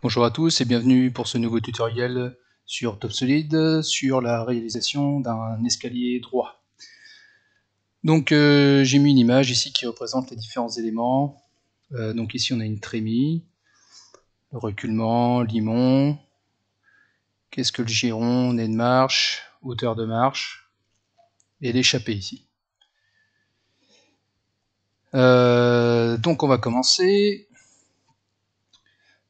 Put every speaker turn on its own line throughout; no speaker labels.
Bonjour à tous et bienvenue pour ce nouveau tutoriel sur TopSolid sur la réalisation d'un escalier droit. Donc j'ai mis une image ici qui représente les différents éléments. Donc ici on a une trémie, le reculement, limon, qu'est-ce que le giron, nez de marche, hauteur de marche et l'échappée ici. Donc on va commencer.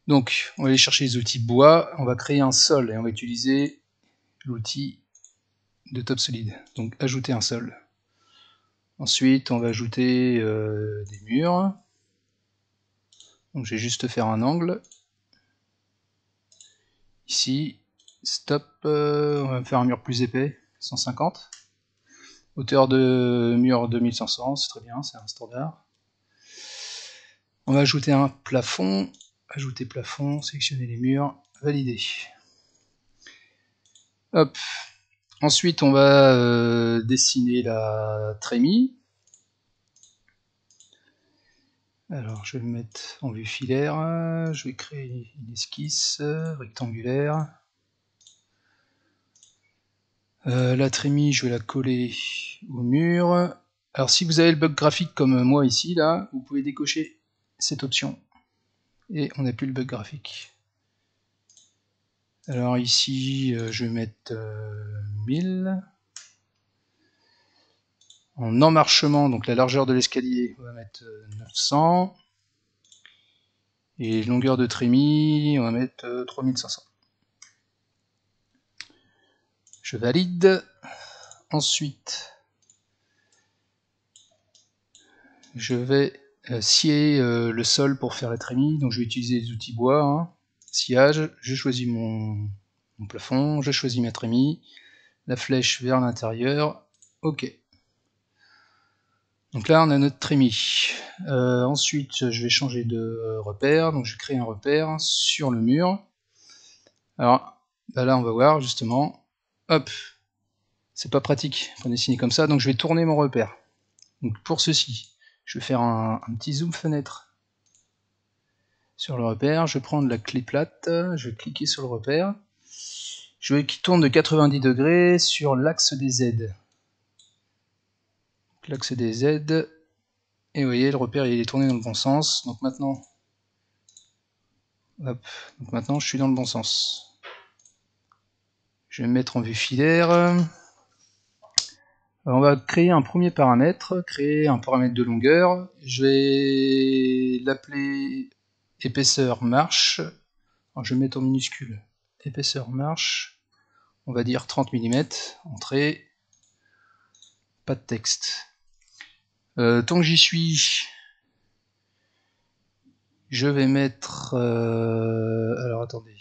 Donc on va aller chercher les outils bois, on va créer un sol et on va utiliser l'outil de TopSolid. Donc ajouter un sol. Ensuite, on va ajouter des murs. Donc, je vais juste faire un angle. Ici, stop. On va faire un mur plus épais, 150. Hauteur de mur 2500, c'est très bien, c'est un standard. On va ajouter un plafond. Ajouter plafond, sélectionner les murs, valider. Hop. Ensuite, on va dessiner la trémie. Alors, je vais le mettre en vue filaire. Je vais créer une esquisse rectangulaire. La trémie, je vais la coller au mur. Alors, si vous avez le bug graphique comme moi ici, là, vous pouvez décocher cette option. Et on n'a plus le bug graphique. Alors ici, je vais mettre 1000. En emmarchement, donc la largeur de l'escalier, on va mettre 900. Et longueur de trémie, on va mettre 3500. Je valide. Ensuite, je vais scier le sol pour faire la trémie. Donc je vais utiliser les outils bois. Hein. Sciage, je choisis mon plafond, je choisis ma trémie. La flèche vers l'intérieur. OK. Donc là, on a notre trémie. Ensuite, je vais changer de repère. Donc je vais créer un repère sur le mur. Alors, là, on va voir justement. Hop. C'est pas pratique pour dessiner comme ça. Donc je vais tourner mon repère. Donc pour ceci, je vais faire un petit zoom fenêtre sur le repère. Je vais prendre la clé plate. Je vais cliquer sur le repère. Je veux qu'il tourne de 90 degrés sur l'axe des Z. L'axe des Z. Et vous voyez, le repère il est tourné dans le bon sens. Donc maintenant, hop, donc maintenant je suis dans le bon sens. Je vais me mettre en vue filaire. Alors, on va créer un premier paramètre, créer un paramètre de longueur. Je vais l'appeler épaisseur marche. Alors, je vais mettre en minuscule épaisseur marche. On va dire 30 mm. Entrée. Pas de texte. Tant que j'y suis, je vais mettre... alors attendez.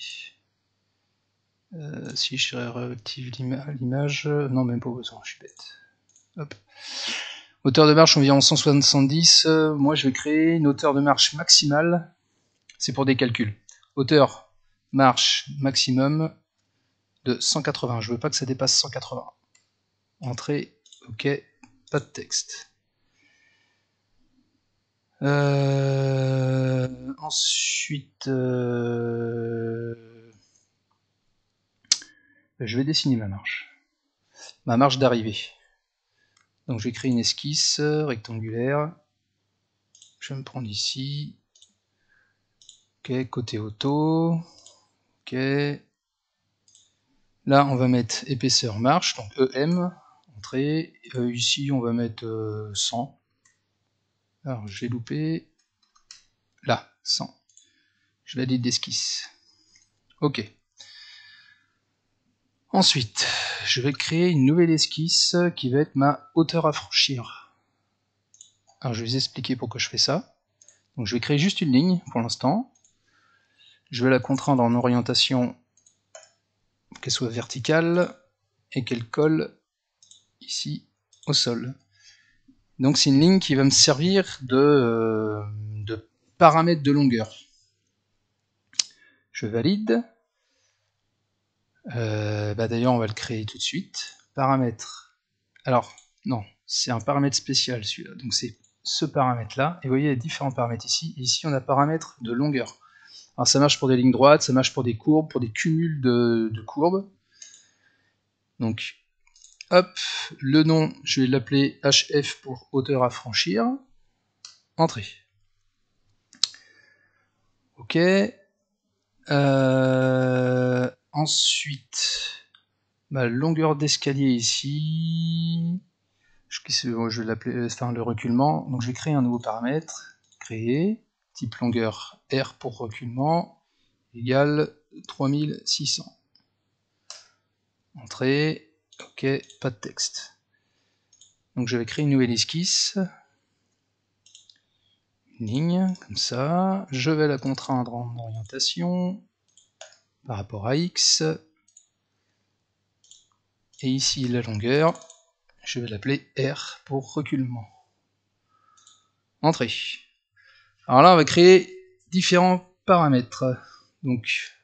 Si je réactive l'image... Non, même pas besoin, je suis bête. Hop. Hauteur de marche environ 170. Moi, je vais créer une hauteur de marche maximale. C'est pour des calculs. Hauteur marche maximum de 180. Je veux pas que ça dépasse 180. Entrée, OK, pas de texte. Ensuite, je vais dessiner ma marche d'arrivée. Donc je vais créer une esquisse rectangulaire. Je vais me prendre ici. OK, côté auto. OK. Là, on va mettre épaisseur marche, donc EM, entrée. Ici, on va mettre 100. Alors, j'ai loupé. Là, 100. Je valide d'esquisse. OK. Ensuite, je vais créer une nouvelle esquisse qui va être ma hauteur à franchir. Alors, je vais vous expliquer pourquoi je fais ça. Donc, je vais créer juste une ligne pour l'instant. Je vais la contraindre en orientation qu'elle soit verticale et qu'elle colle ici au sol. Donc c'est une ligne qui va me servir de paramètre de longueur. Je valide. D'ailleurs on va le créer tout de suite. Paramètre. Alors non, c'est un paramètre spécial celui-là. Donc c'est ce paramètre là. Et vous voyez il y a différents paramètres ici. Et ici on a paramètre de longueur. Alors ça marche pour des lignes droites, ça marche pour des courbes, pour des cumuls de courbes. Donc, hop, le nom, je vais l'appeler HF pour hauteur à franchir. Entrée. Ok. Ensuite, ma longueur d'escalier ici. Je vais l'appeler, enfin le reculement. Donc je vais créer un nouveau paramètre. Créer. Type longueur R pour reculement. Égale 3600. Entrée. Ok, pas de texte. Donc je vais créer une nouvelle esquisse. Une ligne, comme ça. Je vais la contraindre en orientation par rapport à X. Et ici la longueur, je vais l'appeler R pour reculement. Entrée. Alors là, on va créer différents paramètres. Donc,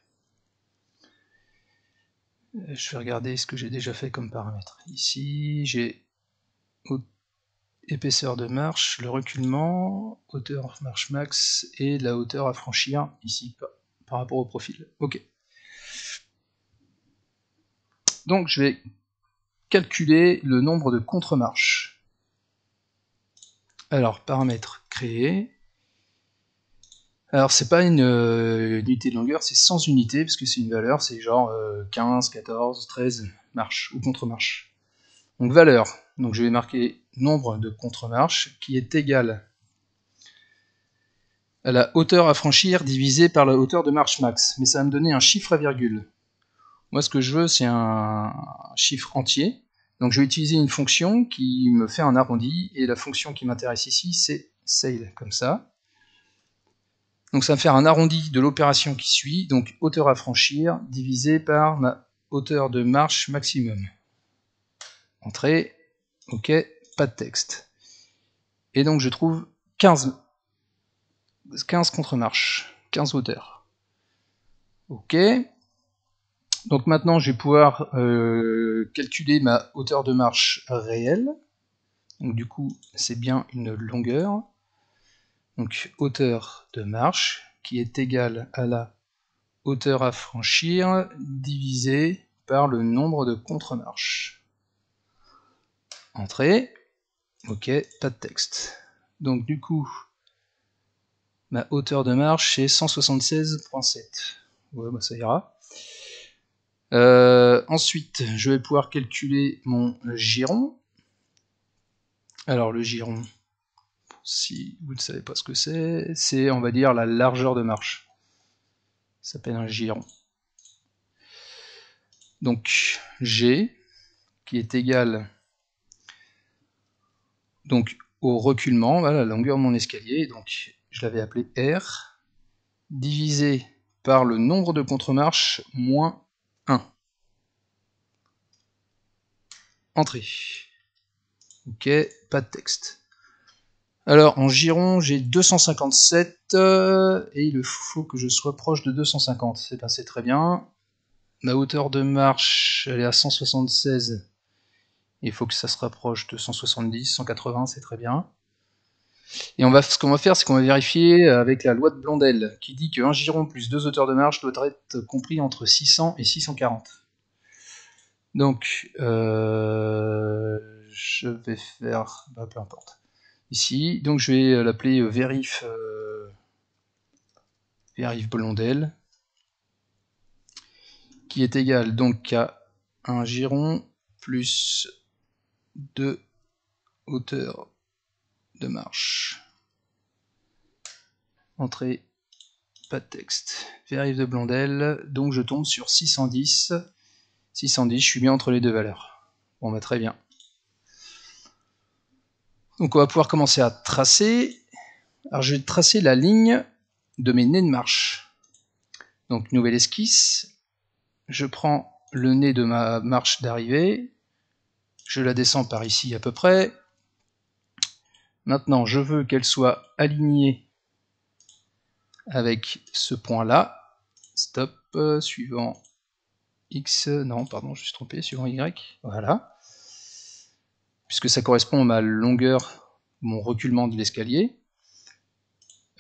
je vais regarder ce que j'ai déjà fait comme paramètre. Ici, j'ai épaisseur de marche, le reculement, hauteur marche max et la hauteur à franchir ici par rapport au profil. Ok. Donc, je vais calculer le nombre de contre-marches. Alors, paramètre créé. Alors, c'est pas une unité de longueur, c'est sans unité, parce que c'est une valeur, c'est genre 15, 14, 13 marches ou contre-marches. Donc, valeur. Donc, je vais marquer nombre de contre-marches qui est égal à la hauteur à franchir divisé par la hauteur de marche max. Mais ça va me donner un chiffre à virgule. Moi, ce que je veux, c'est un chiffre entier. Donc, je vais utiliser une fonction qui me fait un arrondi, et la fonction qui m'intéresse ici, c'est sail, comme ça. Donc ça va me faire un arrondi de l'opération qui suit, donc hauteur à franchir divisé par ma hauteur de marche maximum. Entrée, ok, pas de texte. Et donc je trouve 15 contre-marches, 15 hauteurs. Ok. Donc maintenant je vais pouvoir calculer ma hauteur de marche réelle. Donc du coup c'est bien une longueur. Donc hauteur de marche qui est égale à la hauteur à franchir divisé par le nombre de contre-marches. Entrée. Ok, pas de texte. Donc du coup, ma hauteur de marche c'est 176,7. Ouais, bah ça ira. Ensuite, je vais pouvoir calculer mon giron. Alors le giron, si vous ne savez pas ce que c'est on va dire la largeur de marche. Ça s'appelle un giron. Donc G qui est égal donc au reculement, voilà la longueur de mon escalier, donc je l'avais appelé R, divisé par le nombre de contre-marches moins 1. Entrée. Ok, pas de texte. Alors en giron, j'ai 257 et il faut que je sois proche de 250. C'est ben, très bien. Ma hauteur de marche, elle est à 176. Il faut que ça se rapproche de 170, 180, c'est très bien. Et ce qu'on va faire, c'est qu'on va vérifier avec la loi de Blondel, qui dit qu'un giron plus 2 hauteurs de marche doit être compris entre 600 et 640. Donc, je vais faire, bah, peu importe. Ici, donc je vais l'appeler vérif Blondel, qui est égal donc à un giron plus 2 hauteurs de marche. Entrée, pas de texte. Vérif de Blondel, donc je tombe sur 610. 610, je suis bien entre les deux valeurs. Bon bah très bien. Donc on va pouvoir commencer à tracer. Alors je vais tracer la ligne de mes nez de marche. Donc nouvelle esquisse. Je prends le nez de ma marche d'arrivée. Je la descends par ici à peu près. Maintenant je veux qu'elle soit alignée avec ce point-là. Stop, suivant X, non pardon, je me suis trompé, suivant Y, voilà. Puisque ça correspond à ma longueur, mon reculement de l'escalier.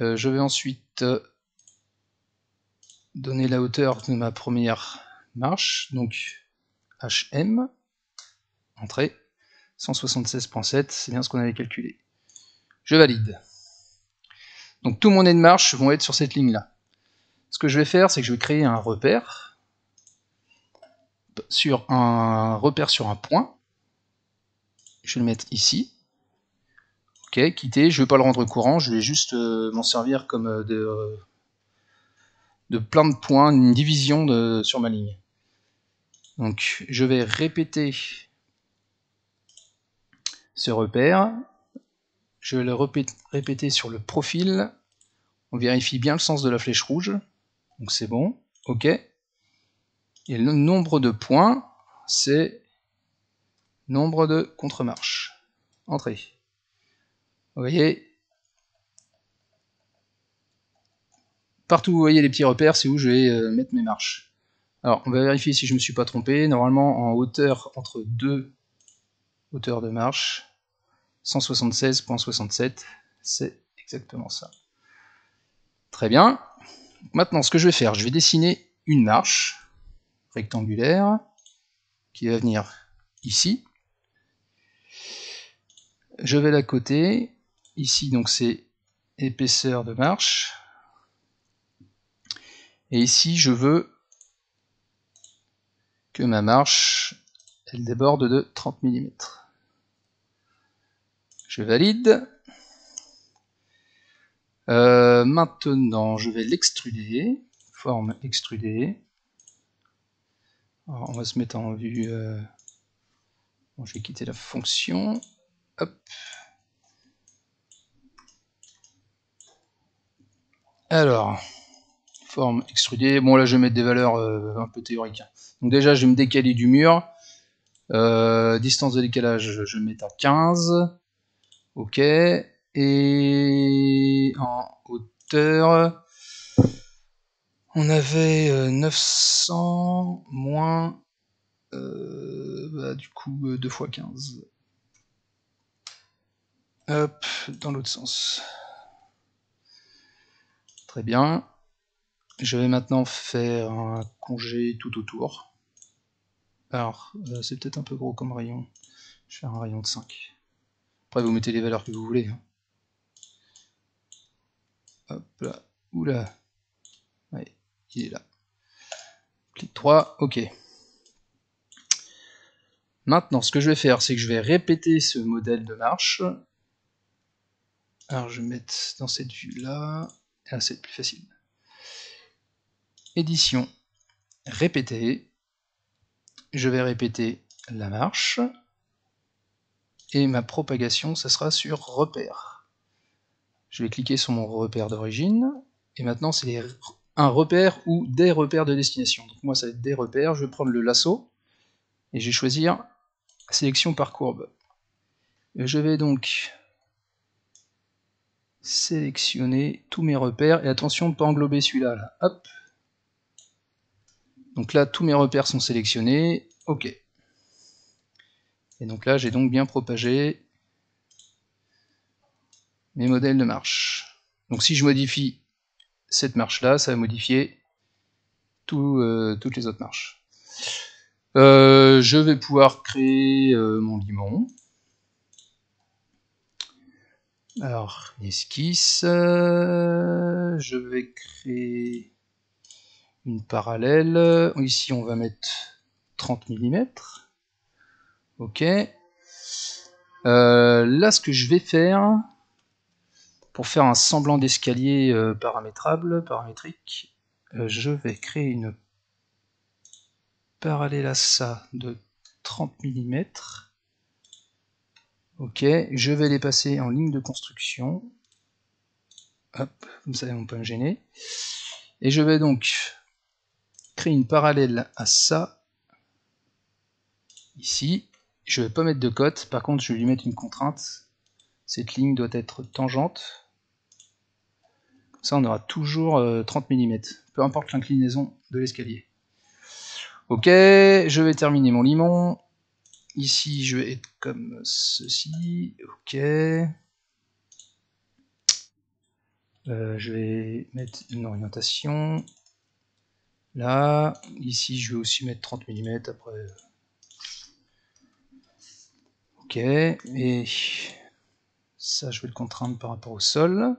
Je vais ensuite donner la hauteur de ma première marche, donc HM, entrée, 176.7, c'est bien ce qu'on avait calculé. Je valide. Donc tous mon nez de marche vont être sur cette ligne-là. Ce que je vais faire, c'est que je vais créer un repère sur un point. Je vais le mettre ici. Ok, quitter, je ne vais pas le rendre courant, je vais juste m'en servir comme de plein de points, une division sur ma ligne. Donc je vais répéter ce repère, je vais le répéter sur le profil, on vérifie bien le sens de la flèche rouge, donc c'est bon, ok. Et le nombre de points, c'est nombre de contre-marches. Entrée. Vous voyez, partout où vous voyez les petits repères, c'est où je vais mettre mes marches. Alors, on va vérifier si je ne me suis pas trompé. Normalement, en hauteur, entre deux hauteurs de marche, 176.67, c'est exactement ça. Très bien. Maintenant, ce que je vais faire, je vais dessiner une marche rectangulaire qui va venir ici. Je vais la coter. Ici, donc, c'est épaisseur de marche. Et ici, je veux que ma marche, elle déborde de 30 mm. Je valide. Maintenant, je vais l'extruder. Forme extrudée. Alors, on va se mettre en vue. Bon, je vais quitter la fonction. Hop. Alors, forme extrudée. Bon, là, je vais mettre des valeurs un peu théoriques. Donc, déjà, je vais me décaler du mur. Distance de décalage, je vais mettre à 15. Ok. Et en hauteur, on avait 900 moins du coup 2 x 15. Hop, dans l'autre sens. Très bien. Je vais maintenant faire un congé tout autour. Alors, c'est peut-être un peu gros comme rayon. Je vais faire un rayon de 5. Après, vous mettez les valeurs que vous voulez. Hein. Hop là. Oula. Ouais, il est là. Clic 3, ok. Maintenant, ce que je vais faire, c'est que je vais répéter ce modèle de marche. Alors, je vais mettre dans cette vue-là. Ah, c'est plus facile. Édition, répéter. Je vais répéter la marche. Et ma propagation, ça sera sur repère. Je vais cliquer sur mon repère d'origine. Et maintenant, c'est un repère ou des repères de destination. Donc moi, ça va être des repères. Je vais prendre le lasso. Et je vais choisir sélection par courbe. Et je vais donc sélectionner tous mes repères. Et attention de ne pas englober celui-là. Là. Hop. Donc là, tous mes repères sont sélectionnés. OK. Et donc là, j'ai donc bien propagé mes modèles de marche. Donc si je modifie cette marche-là, ça va modifier toutes les autres marches. Je vais pouvoir créer mon limon. Alors, esquisse. Je vais créer une parallèle. Ici, on va mettre 30 mm. Ok. Là, ce que je vais faire, pour faire un semblant d'escalier paramétrique, je vais créer une parallèle à ça de 30 mm. Ok, je vais les passer en ligne de construction. Hop, comme ça, ils ne vont pas me gêner. Et je vais donc créer une parallèle à ça, ici. Je ne vais pas mettre de cote, par contre, je vais lui mettre une contrainte. Cette ligne doit être tangente. Comme ça, on aura toujours 30 mm, peu importe l'inclinaison de l'escalier. Ok, je vais terminer mon limon. Ici, je vais être comme ceci. Ok. Je vais mettre une orientation. Là, ici je vais aussi mettre 30 mm après. Ok, et ça je vais le contraindre par rapport au sol.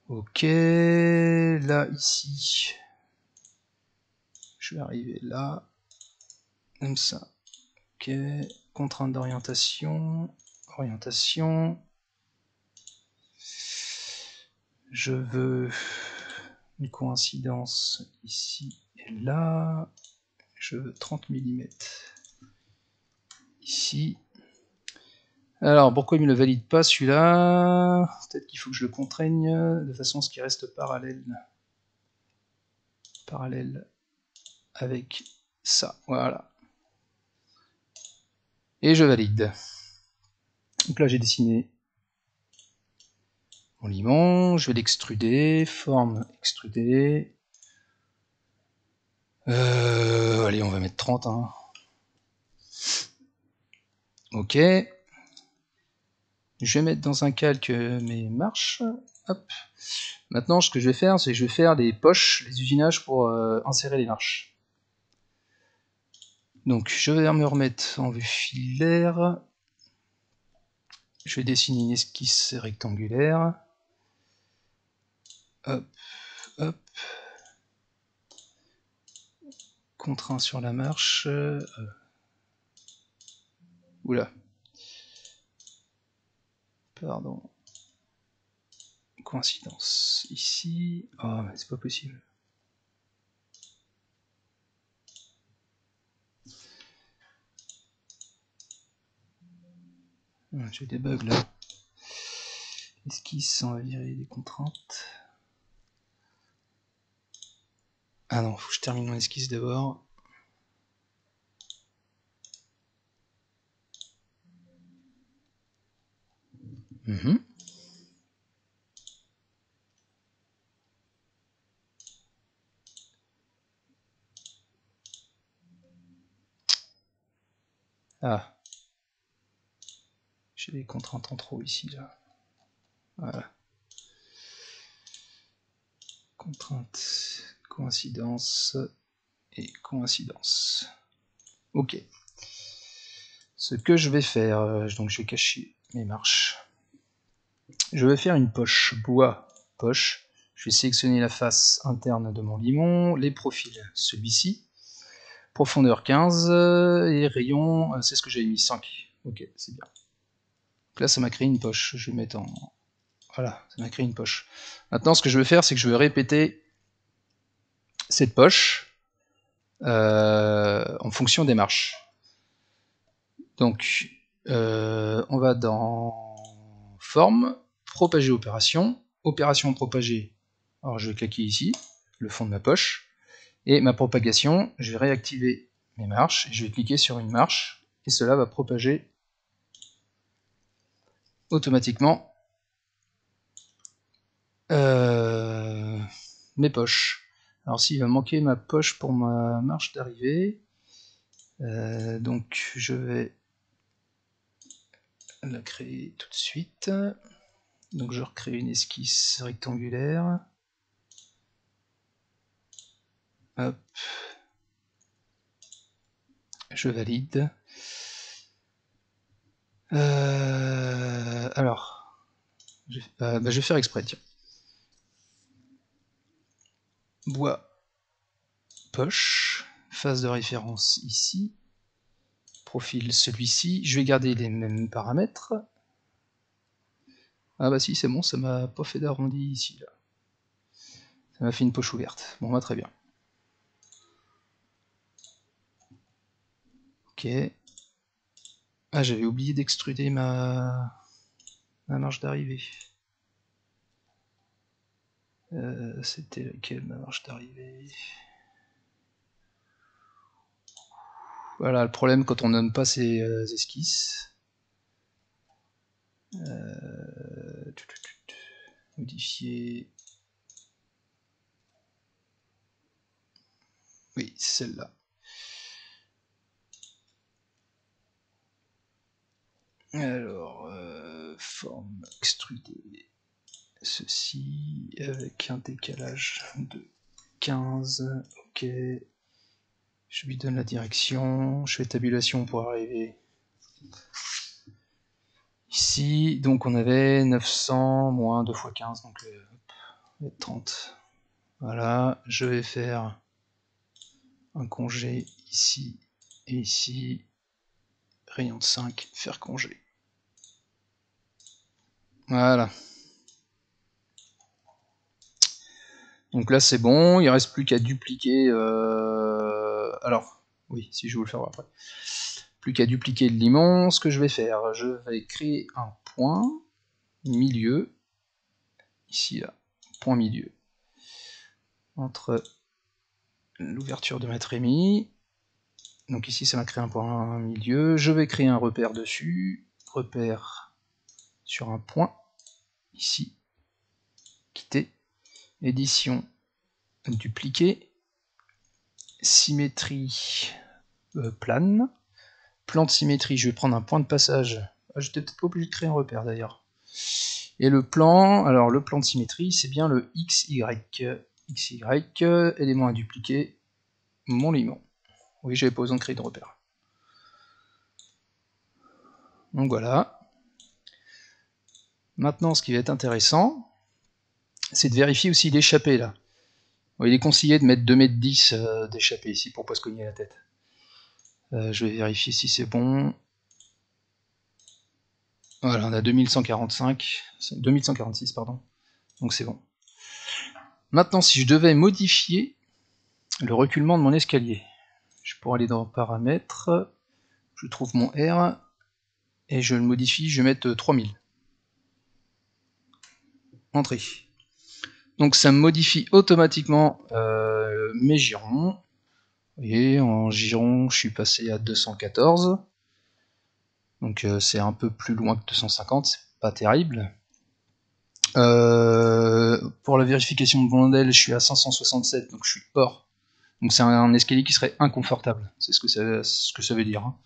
Ok, là ici, je vais arriver là, comme ça. Ok, contrainte d'orientation, orientation. Je veux une coïncidence ici et là. Je veux 30 mm ici. Alors, pourquoi il ne me le valide pas celui-là? Peut-être qu'il faut que je le contraigne de façon à ce qu'il reste parallèle. Parallèle avec ça. Voilà. Et je valide. Donc là, j'ai dessiné mon limon. Je vais l'extruder. Forme extrudée. Allez, on va mettre 30. Hein. Ok. Je vais mettre dans un calque mes marches. Hop. Maintenant, ce que je vais faire, c'est que je vais faire des poches, les usinages pour insérer les marches. Donc, je vais me remettre en vue filaire. Je vais dessiner une esquisse rectangulaire. Hop, hop. Contraint sur la marche. Oula. Pardon. Coïncidence. Ici. Oh, mais c'est pas possible. J'ai des bugs là. Esquisse, on va virer des contraintes. Ah non, faut que je termine mon esquisse d'abord. Ah. J'ai des contraintes en trop ici là. Voilà. Contrainte, coïncidence et coïncidence. Ok. Ce que je vais faire, donc je vais cacher mes marches. Je vais faire une poche bois poche. Je vais sélectionner la face interne de mon limon, les profils, celui-ci, profondeur 15 et rayon, c'est ce que j'avais mis, 5. Ok, c'est bien. Donc là, ça m'a créé une poche. Je vais mettre en... Voilà, ça m'a créé une poche. Maintenant, ce que je vais faire, c'est que je vais répéter cette poche en fonction des marches. Donc, on va dans forme, propager opération, opération propagée. Alors, je vais cliquer ici, le fond de ma poche, et ma propagation, je vais réactiver mes marches, et je vais cliquer sur une marche, et cela va propager automatiquement mes poches. Alors, s'il va manquer ma poche pour ma marche d'arrivée, donc je vais la créer tout de suite. Donc je recrée une esquisse rectangulaire. Hop. Je valide. Alors, je vais faire exprès, tiens. Bois, poche, phase de référence ici, profil celui-ci. Je vais garder les mêmes paramètres. Ah bah si, c'est bon, ça m'a pas fait d'arrondi ici, là. Ça m'a fait une poche ouverte. Bon, bah très bien. Ok. Ah, j'avais oublié d'extruder ma marche d'arrivée. C'était laquelle ma marche d'arrivée? Voilà, le problème quand on nomme pas ses esquisses. Modifier. Oui, c'est celle-là. Alors, forme extrudée. ceci avec un décalage de 15, ok. Je lui donne la direction, je fais tabulation pour arriver ici. Donc on avait 900 moins 2 fois 15, donc 30. Voilà, je vais faire un congé ici et ici. Rayon de 5, faire congé. Voilà. Donc là c'est bon, il ne reste plus qu'à dupliquer... Alors, oui, si je veux le faire après. Plus qu'à dupliquer le limon. Ce que je vais faire, je vais créer un point milieu, ici là, point milieu, entre l'ouverture de ma trémie. Donc ici ça m'a créé un point milieu. Je vais créer un repère dessus, repère sur un point, ici, quitter, édition, dupliquer, symétrie plane, plan de symétrie, je vais prendre un point de passage. Ah, j'étais peut-être pas obligé de créer un repère d'ailleurs. Et le plan, alors le plan de symétrie, c'est bien le XY. XY, élément à dupliquer, mon limon. Oui, j'avais pas besoin de créer de repère. Donc voilà. Maintenant, ce qui va être intéressant, c'est de vérifier aussi l'échappée là. Bon, il est conseillé de mettre 2,10 m d'échappée ici pour pas se cogner la tête. Je vais vérifier si c'est bon. Voilà, on a 2146, pardon. Donc c'est bon. Maintenant, si je devais modifier le reculement de mon escalier, je pourrais aller dans paramètres, je trouve mon R, et je le modifie, je vais mettre 3000. Entrée. Donc ça me modifie automatiquement mes girons. Et en giron, je suis passé à 214. Donc c'est un peu plus loin que 250, c'est pas terrible. Pour la vérification de Blondel, je suis à 567, donc je suis hors. Donc c'est un escalier qui serait inconfortable, c'est ce que ça veut dire. Hein.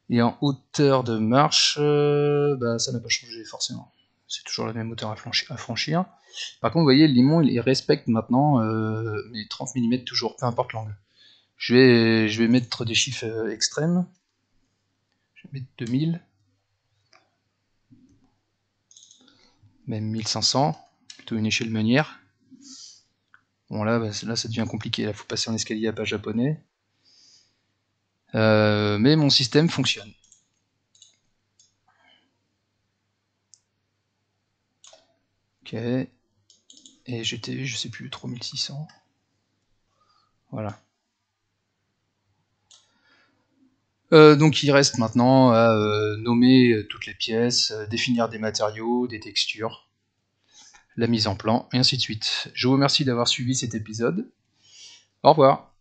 Et en hauteur de marche, ça n'a pas changé forcément. C'est toujours la même hauteur à franchir. Par contre, vous voyez, le limon, il respecte maintenant mes 30 mm toujours, peu importe l'angle. Je vais mettre des chiffres extrêmes. Je vais mettre 2000. Même 1500. Plutôt une échelle meunière. Bon, là ça devient compliqué. Là, faut passer en escalier à pas japonais. Mais mon système fonctionne. Ok. Et j'étais, je sais plus, 3600. Voilà. Donc il reste maintenant à nommer toutes les pièces, définir des matériaux, des textures, la mise en plan, et ainsi de suite. Je vous remercie d'avoir suivi cet épisode. Au revoir.